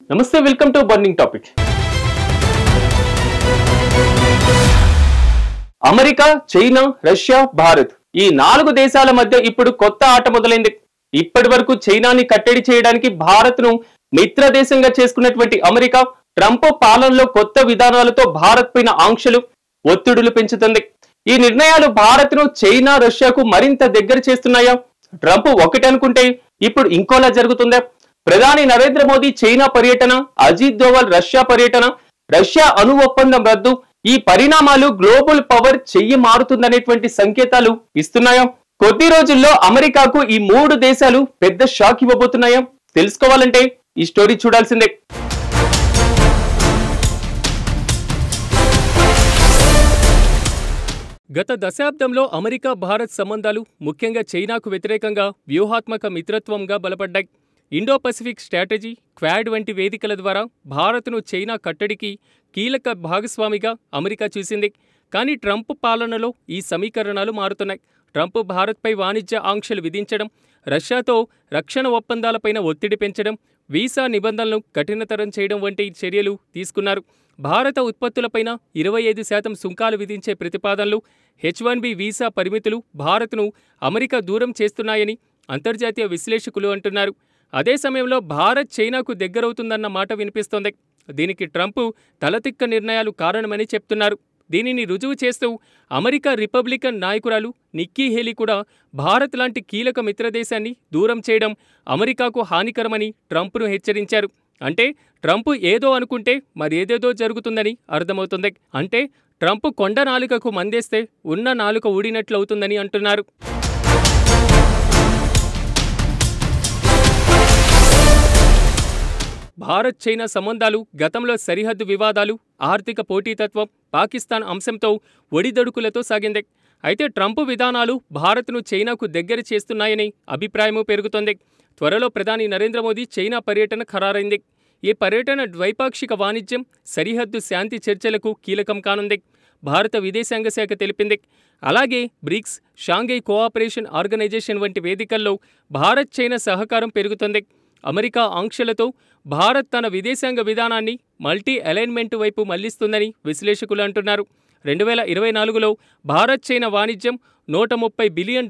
నమస్తే, welcome to burning topic. America, China, Russia, Bharat ఈ 4 దేశాల మధ్య ఇప్పుడు కొత్త ఆట మొదలైంది. ఇప్పటి వరకు చైనాని కట్టడి చేయడానికి భారత్ ను మిత్ర దేశంగా చేసుకున్నటువంటి అమెరికా ట్రంప్ పాలనలో కొత్త విధానాలతో భారత్ పైన ఆంక్షలు, ఒత్తిడులు పెంచుతుంది. ఈ నిర్ణయాలు భారత్ ను చైనా, రష్యాకు మరింత దగ్గర చేస్తున్నాయా? ట్రంప్ ఒకటి అనుకుంటే ఇప్పుడు ఇంకోలా జరుగుతుందా? ప్రధాని నరేంద్ర మోదీ చైనా పర్యటన, అజిత్ దోవల్ రష్యా పర్యటన, రష్యా అణు ఒప్పందం రద్దు, ఈ పరిణామాలు గ్లోబల్ పవర్ చెయ్యి మారుతుందనేటువంటి సంకేతాలు ఇస్తున్నాయా? కొద్ది రోజుల్లో అమెరికాకు ఈ 3 దేశాలు పెద్ద షాక్ ఇవ్వబోతున్నాయా? తెలుసుకోవాలంటే ఈ స్టోరీ చూడాల్సిందే. గత దశాబ్దంలో అమెరికా భారత్ సంబంధాలు ముఖ్యంగా చైనాకు వ్యతిరేకంగా వ్యూహాత్మక మిత్రత్వంగా బలపడ్డాయి. ఇండో పసిఫిక్ స్ట్రాటజీ, క్వాడ్ వంటి వేదికల ద్వారా భారత్ను చైనా కట్టడికి కీలక భాగస్వామిగా అమెరికా చూసింది. కానీ ట్రంప్ పాలనలో ఈ సమీకరణాలు మారుతున్నాయి. ట్రంప్ భారత్పై వాణిజ్య ఆంక్షలు విధించడం, రష్యాతో రక్షణ ఒప్పందాలపైన ఒత్తిడి పెంచడం, వీసా నిబంధనలను కఠినతరం చేయడం వంటి చర్యలు తీసుకున్నారు. భారత ఉత్పత్తులపైన 25% సుంకాలు విధించే ప్రతిపాదనలు, H-1B వీసా పరిమితులు భారత్ను అమెరికా దూరం చేస్తున్నాయని అంతర్జాతీయ విశ్లేషకులు అంటున్నారు. అదే సమయంలో భారత్ చైనాకు దగ్గరవుతుందన్న మాట వినిపిస్తోంది. దీనికి ట్రంప్ తలతిక్క నిర్ణయాలు కారణమని చెప్తున్నారు. దీనిని రుజువు చేస్తూ అమెరికా రిపబ్లికన్ నాయకురాలు నిక్కీ హేలీ కూడా భారత్ లాంటి కీలక మిత్రదేశాన్ని దూరం చేయడం అమెరికాకు హానికరమని ట్రంప్ను హెచ్చరించారు. అంటే ట్రంప్ ఏదో అనుకుంటే మరేదేదో జరుగుతుందని అర్థమవుతుంది. అంటే ట్రంప్ కొండ నాలుకకు మందేస్తే ఉన్న నాలుక ఊడినట్లవుతుందని అంటున్నారు. భారత్ చైనా సంబంధాలు గతంలో సరిహద్దు వివాదాలు, ఆర్థిక పోటీతత్వం, పాకిస్తాన్ అంశంతో ఒడిదొడుకులతో సాగింది. అయితే ట్రంప్ విధానాలు భారత్ను చైనాకు దగ్గర చేస్తున్నాయని అభిప్రాయమూ పెరుగుతోంది. త్వరలో ప్రధాని నరేంద్ర మోదీ చైనా పర్యటన ఖరారైంది. ఈ పర్యటన ద్వైపాక్షిక వాణిజ్యం, సరిహద్దు శాంతి చర్చలకు కీలకం కానుంది. భారత విదేశాంగ శాఖ తెలిపింది. అలాగే బ్రిక్స్, షాంఘై కోఆపరేషన్ ఆర్గనైజేషన్ వంటి వేదికల్లో భారత్ చైనా సహకారం పెరుగుతుంది. అమెరికా ఆంక్షలతో భారత్ తన విదేశాంగ విధానాన్ని మల్టీ అలైన్మెంట్ వైపు మళ్లిస్తుందని విశ్లేషకులు అంటున్నారు. 2024లో భారత్ చైనా వాణిజ్యం $130 బిలియన్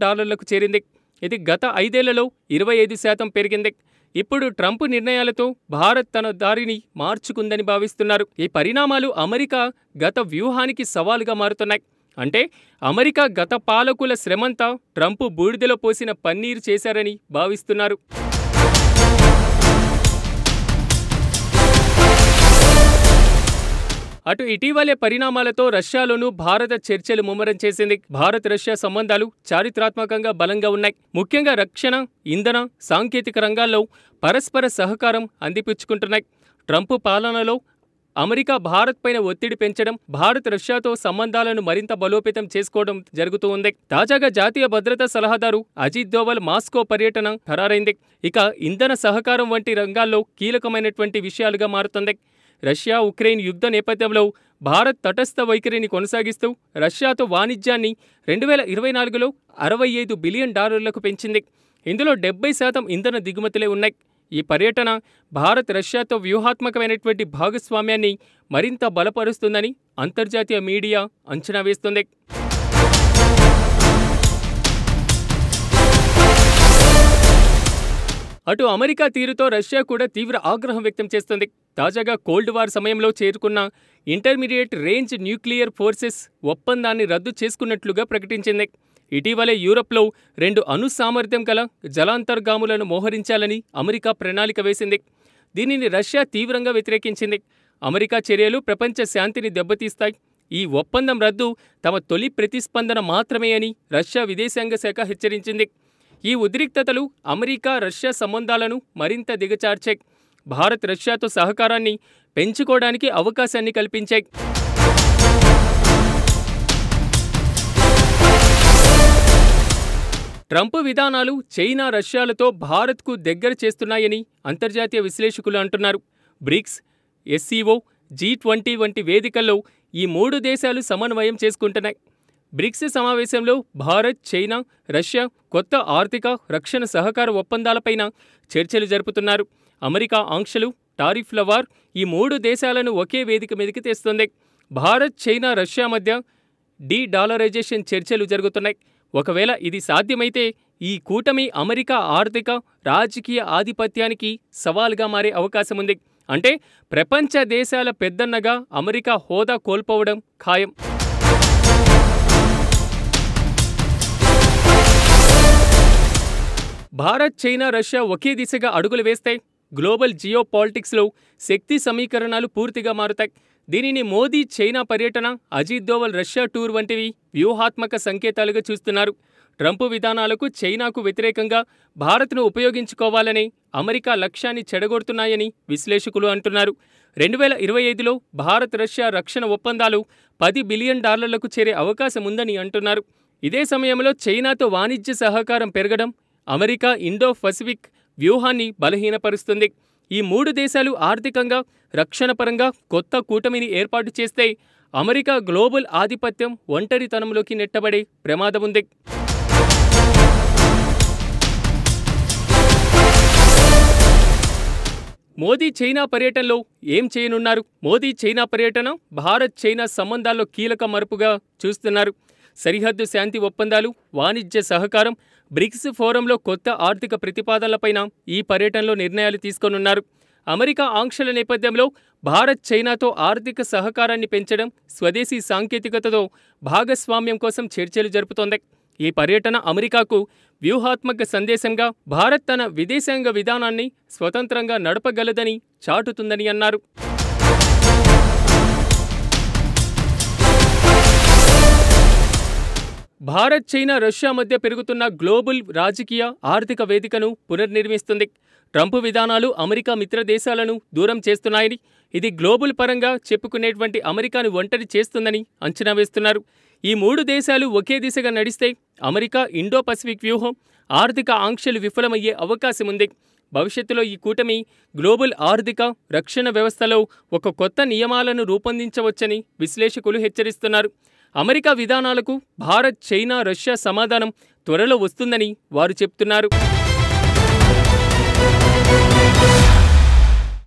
చేరింది. ఇది గత 5 ఏళ్లలో 25% పెరిగింది. ఇప్పుడు ట్రంప్ నిర్ణయాలతో భారత్ తన దారిని మార్చుకుందని భావిస్తున్నారు. ఈ పరిణామాలు అమెరికా గత వ్యూహానికి సవాలుగా మారుతున్నాయి. అంటే అమెరికా గత పాలకుల శ్రమంతా ట్రంప్ బూడిదలో పోసిన పన్నీరు చేశారని భావిస్తున్నారు. అటు ఇటీవలే పరిణామాలతో రష్యాలోనూ భారత చర్చలు ముమ్మరం చేసింది. భారత్ రష్యా సంబంధాలు చారిత్రాత్మకంగా బలంగా ఉన్నాయి. ముఖ్యంగా రక్షణ, ఇంధన, సాంకేతిక రంగాల్లో పరస్పర సహకారం అందిపుచ్చుకుంటున్నాయి. ట్రంప్ పాలనలో అమెరికా భారత్ పైన ఒత్తిడి పెంచడం, భారత్ రష్యాతో సంబంధాలను మరింత బలోపేతం చేసుకోవడం జరుగుతూ ఉంది. తాజాగా జాతీయ భద్రతా సలహాదారు అజిత్ దోవల్ మాస్కో పర్యటన ఖరారైంది. ఇక ఇంధన సహకారం వంటి రంగాల్లో కీలకమైనటువంటి విషయాలుగా మారుతుంది. రష్యా ఉక్రెయిన్ యుద్ధ నేపథ్యంలో భారత్ తటస్థ వైఖరిని కొనసాగిస్తూ రష్యాతో వాణిజ్యాన్ని 2024లో $65 బిలియన్ పెంచింది. ఇందులో 70% ఇంధన దిగుమతులే ఉన్నాయి. ఈ పర్యటన భారత్ రష్యాతో వ్యూహాత్మకమైనటువంటి భాగస్వామ్యాన్ని మరింత బలపరుస్తుందని అంతర్జాతీయ మీడియా అంచనా వేస్తుంది. అటు అమెరికా తీరుతో రష్యా కూడా తీవ్ర ఆగ్రహం వ్యక్తం చేస్తుంది. తాజాగా కోల్డ్ వార్ సమయంలో చేరుకున్న ఇంటర్మీడియట్ రేంజ్ న్యూక్లియర్ ఫోర్సెస్ ఒప్పందాన్ని రద్దు చేసుకున్నట్లుగా ప్రకటించింది. ఇటీవలే యూరప్లో 2 అణు సామర్థ్యం గల జలాంతర్గాములను మోహరించాలని అమెరికా ప్రణాళిక వేసింది. దీనిని రష్యా తీవ్రంగా వ్యతిరేకించింది. అమెరికా చర్యలు ప్రపంచ శాంతిని దెబ్బతీస్తాయి. ఈ ఒప్పందం రద్దు తమ తొలి ప్రతిస్పందన మాత్రమే అని రష్యా విదేశాంగ శాఖ హెచ్చరించింది. ఈ ఉద్రిక్తతలు అమెరికా రష్యా సంబంధాలను మరింత దిగజార్చాయి. భారత్ రష్యాతో సహకారాన్ని పెంచుకోవడానికి అవకాశాన్ని కల్పించాయి. ట్రంప్ విధానాలు చైనా, రష్యాలతో భారత్కు దగ్గర చేస్తున్నాయని అంతర్జాతీయ విశ్లేషకులు అంటున్నారు. బ్రిక్స్, SCO, G20 వంటి వేదికల్లో ఈ 3 దేశాలు సమన్వయం చేసుకుంటున్నాయి. బ్రిక్స్ సమావేశంలో భారత్, చైనా, రష్యా కొత్త ఆర్థిక, రక్షణ సహకార ఒప్పందాలపైన చర్చలు జరుపుతున్నారు. అమెరికా ఆంక్షలు, టారిఫ్ల వార్ ఈ మూడు దేశాలను ఒకే వేదిక మీదకి తెస్తుంది. భారత్, చైనా, రష్యా మధ్య డీ-డాలరైజేషన్ చర్చలు జరుగుతున్నాయి. ఒకవేళ ఇది సాధ్యమైతే ఈ కూటమి అమెరికా ఆర్థిక, రాజకీయ ఆధిపత్యానికి సవాల్గా మారే అవకాశం ఉంది. అంటే ప్రపంచ దేశాల పెద్దన్నగా అమెరికా హోదా కోల్పోవడం ఖాయం. భారత్, చైనా, రష్యా ఒకే దిశగా అడుగులు వేస్తే గ్లోబల్ జియో పాలిటిక్స్లో శక్తి సమీకరణాలు పూర్తిగా మారుతాయి. దీనిని మోదీ చైనా పర్యటన, అజిత్ దోవల్ రష్యా టూర్ వంటివి వ్యూహాత్మక సంకేతాలుగా చూస్తున్నారు. ట్రంప్ విధానాలకు, చైనాకు వ్యతిరేకంగా భారత్ను ఉపయోగించుకోవాలనే అమెరికా లక్ష్యాన్ని చెడగొడుతున్నాయని విశ్లేషకులు అంటున్నారు. 2025లో భారత్, రష్యా రక్షణ ఒప్పందాలు $10 బిలియన్ చేరే అవకాశం ఉందని అంటున్నారు. ఇదే సమయంలో చైనాతో వాణిజ్య సహకారం పెరగడం అమెరికా ఇండో పసిఫిక్ వ్యూహాన్ని బలహీనపరుస్తుంది. ఈ మూడు దేశాలు ఆర్థికంగా, రక్షణ పరంగా కొత్త కూటమిని ఏర్పాటు చేస్తే అమెరికా గ్లోబల్ ఆధిపత్యం ఒంటరితనంలోకి నెట్టబడే ప్రమాదముంది. మోదీ చైనా పర్యటనలో ఏం చేయనున్నారు? మోదీ చైనా పర్యటన భారత్, చైనా సంబంధాల్లో కీలక మలుపుగా చూస్తున్నారు. సరిహద్దు శాంతి ఒప్పందాలు, వాణిజ్య సహకారం, బ్రిక్స్ ఫోరంలో కొత్త ఆర్థిక ప్రతిపాదనలపైన ఈ పర్యటనలో నిర్ణయాలు తీసుకోనున్నారు. అమెరికా ఆంక్షల నేపథ్యంలో భారత్, చైనాతో ఆర్థిక సహకారాన్ని పెంచడం, స్వదేశీ సాంకేతికతతో భాగస్వామ్యం కోసం చర్చలు జరుపుతోంది. ఈ పర్యటన అమెరికాకు వ్యూహాత్మక సందేశంగా భారత్ తన విదేశాంగ విధానాన్ని స్వతంత్రంగా నడపగలదని చాటుతుందని అన్నారు. భారత్, చైనా, రష్యా మధ్య పెరుగుతున్న గ్లోబల్ రాజకీయ, ఆర్థిక వేదికను పునర్నిర్మిస్తుంది. ట్రంప్ విధానాలు అమెరికా మిత్ర దేశాలను దూరం చేస్తున్నాయని, ఇది గ్లోబల్ పరంగా చెప్పుకునేటువంటి అమెరికాను ఒంటరి చేస్తుందని అంచనా వేస్తున్నారు. ఈ మూడు దేశాలు ఒకే దిశగా నడిస్తే అమెరికా ఇండో పసిఫిక్ వ్యూహం, ఆర్థిక ఆంక్షలు విఫలమయ్యే అవకాశం ఉంది. భవిష్యత్తులో ఈ కూటమి గ్లోబల్ ఆర్థిక, రక్షణ వ్యవస్థలో ఒక కొత్త నియమాలను రూపొందించవచ్చని విశ్లేషకులు హెచ్చరిస్తున్నారు. అమెరికా విధానాలకు భారత్, చైనా, రష్యా సమాధానం త్వరలో వస్తుందని వారు చెప్తున్నారు.